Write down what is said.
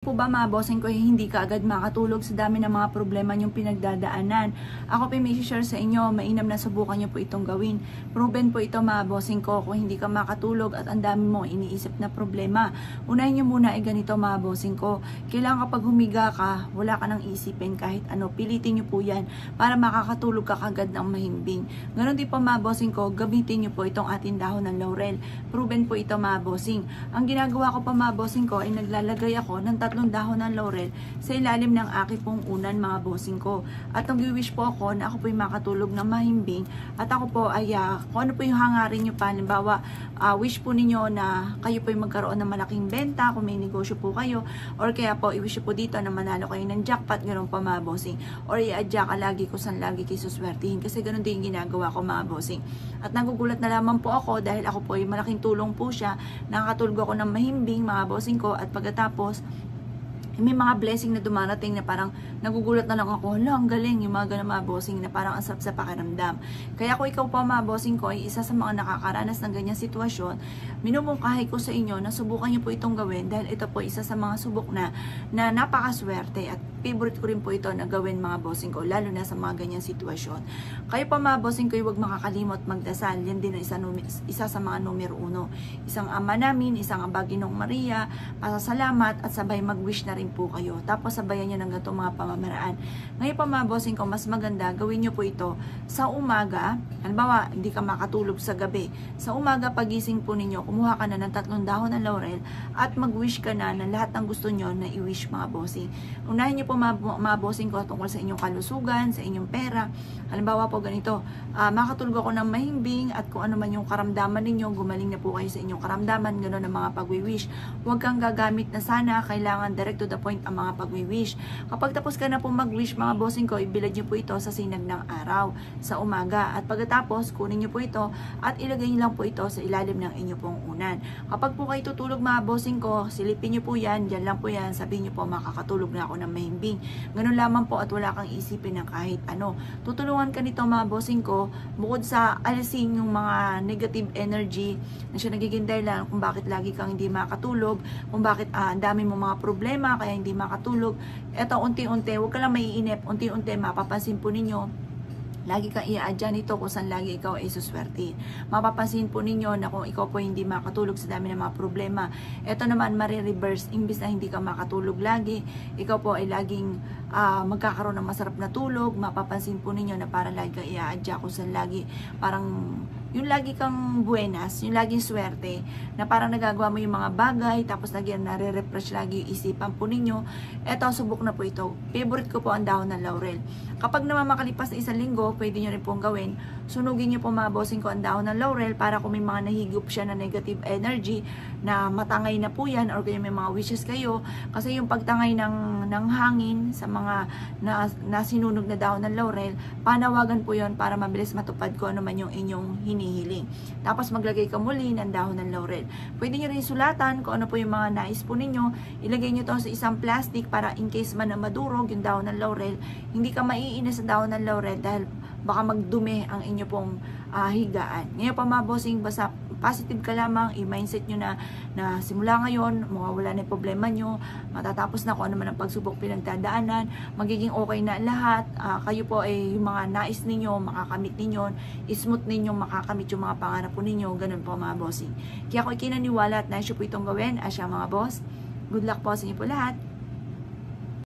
Po ba mga bossing ko hindi ka agad makatulog sa dami ng mga problema niyong pinagdadaanan? Ako po may share sa inyo, mainam na subukan niyo po itong gawin. Proven po ito mga bossing ko kung hindi ka makatulog at ang dami mong iniisip na problema. Unahin niyo muna ay ganito mga bossing ko. Kailangan kapag humiga ka, wala ka nang isipin kahit ano. Pilitin niyo po yan para makakatulog ka kagad ng mahimbing. Ganon din po mga bossing ko, gamitin niyo po itong ating dahon ng laurel. Proven po ito mga bossing. Ang ginagawa ko pa mga bossing ko ay naglalagay ako ng 3 dahon ng laurel sa ilalim ng aking pong unan mga bossing ko. At nag-wish po ako na ako po ay makatulog ng mahimbing at ako po ay kung ano po yung hangarin nyo pa. Halimbawa, wish po ninyo na kayo po ay magkaroon ng malaking benta kung may negosyo po kayo, or kaya po i-wish po dito na manalo kayo ng jackpot, ganoon pa mga bossing, or i-adya ka lagi kung saan lagi kayo suswertihin, kasi ganoon din yung ginagawa ko mga bossing. At nagugulat na lamang po ako dahil ako po ay malaking tulong po siya, nakakatulog ako ng mahimbing mga bossing ko, at pagkatapos may mga blessing na dumarating na parang nagugulat na lang ako, hala, ang galing, yung mga ganun mga bossing na parang ang sarap sa pakiramdam. Kaya kung ikaw pa mga bossing ko ay isa sa mga nakakaranas ng ganyang sitwasyon, minumungkahi ko sa inyo na subukan niyo po itong gawin dahil ito po isa sa mga subok na napakaswerte at favorite ko rin po ito na gawin mga bossing ko, lalo na sa mga ganyang sitwasyon. Kayo pa mga bossing ko, huwag makakalimot magdasal. Yan din ang isa sa mga numero 1. Isang Ama Namin, isang Aba Ginoong Maria, pasasalamat at sabay mag-wish na rin po kayo. Tapos sabayan nyo ng ganitong mga pamamaraan. Ngayon pa mga bossing ko, mas maganda, gawin nyo po ito sa umaga. Halimbawa, hindi ka makatulog sa gabi. Sa umaga, pagising po ninyo, kumuha ka na ng 3 dahon ng laurel at mag-wish ka na lahat ng gusto nyo na i-wish mga bossing. Unahin nyo po mga bossing ko tungkol sa inyong kalusugan, sa inyong pera. Halimbawa po ganito, makatulog ako ng mahimbing at kung ano man yung karamdaman ninyo, gumaling na po kayo sa inyong karamdaman, gano'n ang mga pag-wish. Huwag kang gagamit na sana, kailangan direct to the point ang mga pag-wish. Kapag tapos ka na po mag-wish mga bossing ko, ibilad nyo po ito sa sinag ng araw sa umaga. At pagkatapos, kunin nyo po ito at ilagay nyo lang po ito sa ilalim ng inyo pong unan. Kapag po kayo tutulog mga bossing ko, silipin nyo po yan, dyan lang po yan, sabihin nyo po makakatulog na ako ng mahimbing. Ganun lamang po at wala kang isipin ng kahit ano. Tutulungan ka nito mga bossing ko, bukod sa alisin yung mga negative energy na siya nagiging dahilan kung bakit lagi kang hindi makatulog, kung bakit ang dami mo mga problema kaya hindi makatulog. Eto, unti-unti, huwag ka lang maiinip, unti-unti mapapansin po ninyo. Lagi kang i-adya nito kung saan lagi ikaw ay suswerte. Mapapansin po ninyo na kung ikaw po hindi makatulog sa dami ng mga problema, ito naman marireverse. Imbis na hindi ka makatulog lagi, ikaw po ay laging magkakaroon ng masarap na tulog. Mapapansin po ninyo na parang lagi kang i-adya kung saan lagi parang yung lagi kang buenas, yung laging swerte, na parang nagagawa mo yung mga bagay, tapos lagi nare-refresh lagi yung isipan po ninyo. Eto, subok na po ito. Favorite ko po ang dahon ng laurel. Kapag naman makalipas na 1 linggo, pwede nyo rin pong gawin. Sunugin nyo po mga bossing ko ang dahon ng laurel para kung may mga nahigop siya na negative energy, na matangay na po yan, or kaya may mga wishes kayo. Kasi yung pagtangay ng hangin sa mga nasinunog na dahon ng laurel, panawagan po yon para mabilis matupad ko ano man yung inyong hinihiling. Tapos maglagay ka muli ng dahon ng laurel. Pwede nyo rin sulatan kung ano po yung mga nais po ninyo. Ilagay nyo to sa isang plastic para in case man na madurog yung dahon ng laurel, hindi ka maiinis sa dahon ng laurel dahil baka magdumi ang inyo pong higaan. Ngayon pa mga bossing, basta positive ka lamang, i-mindset nyo na simula ngayon, mawawala na yung problema nyo, matatapos na kung ano man ang pagsubok pinagdadaanan, magiging okay na lahat. Kayo po ay yung mga nais ninyo, makakamit ninyo, smooth ninyo makakamit yung mga pangarap po ninyo, ganun po mga bossing. Kaya ako ikinaniwala at nais po itong gawin, asya mga boss. Good luck po sa inyo po lahat.